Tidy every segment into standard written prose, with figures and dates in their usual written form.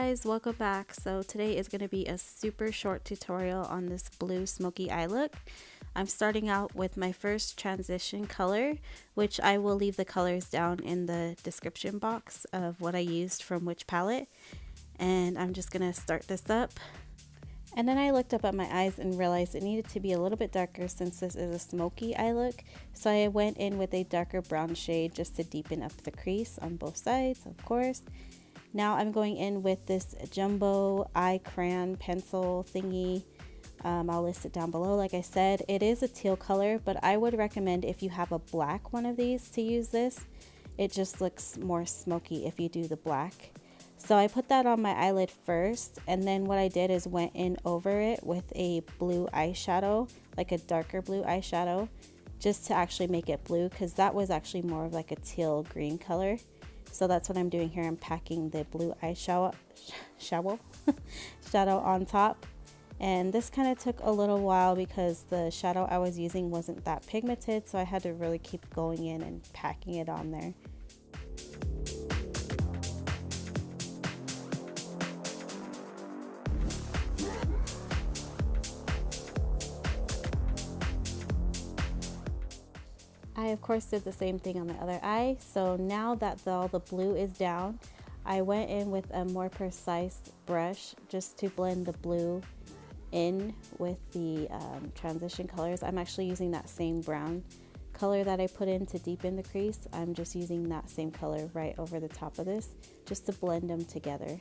guys, welcome back. So today is going to be a super short tutorial on this blue smoky eye look. I'm starting out with my first transition color, which I will leave the colors down in the description box of what I used from which palette. And I'm just going to start this up. And then I looked up at my eyes and realized it needed to be a little bit darker since this is a smoky eye look. So I went in with a darker brown shade just to deepen up the crease on both sides, of course. Now I'm going in with this jumbo eye crayon pencil thingy. I'll list it down below. Like I said, it is a teal color, but I would recommend if you have a black one of these to use this. It just looks more smoky if you do the black. So I put that on my eyelid first, and then what I did is went in over it with a blue eyeshadow, like a darker blue eyeshadow, just to actually make it blue, because that was actually more of like a teal green color. So that's what I'm doing here. I'm packing the blue eyeshadow shadow on top. And this kind of took a little while because the shadow I was using wasn't that pigmented, so I had to really keep going in and packing it on there. I of course did the same thing on the other eye. So now that all the blue is down, I went in with a more precise brush just to blend the blue in with the transition colors. I'm actually using that same brown color that I put in to deepen the crease. I'm just using that same color right over the top of this just to blend them together.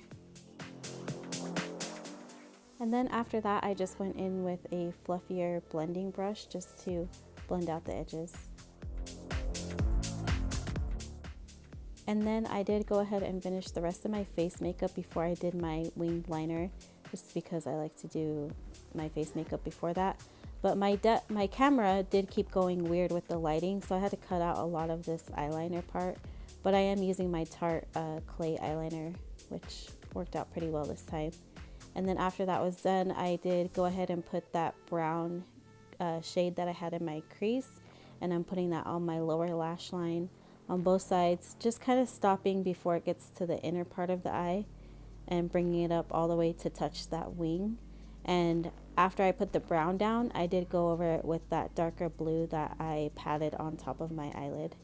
And then after that, I just went in with a fluffier blending brush just to blend out the edges. And then I did go ahead and finish the rest of my face makeup before I did my winged liner, just because I like to do my face makeup before that. But my camera did keep going weird with the lighting, so I had to cut out a lot of this eyeliner part. But I am using my Tarte clay eyeliner, which worked out pretty well this time. And then after that was done, I did go ahead and put that brown shade that I had in my crease, and I'm putting that on my lower lash line on both sides, just kind of stopping before it gets to the inner part of the eye and bringing it up all the way to touch that wing. And after I put the brown down, I did go over it with that darker blue that I patted on top of my eyelid.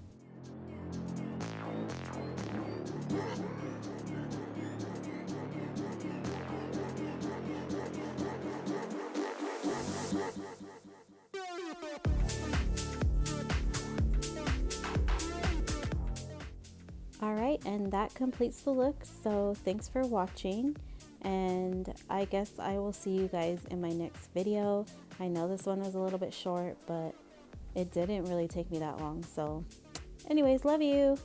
Alright, and that completes the look, so thanks for watching, and I guess I will see you guys in my next video. I know this one was a little bit short, but it didn't really take me that long, so anyways, love you!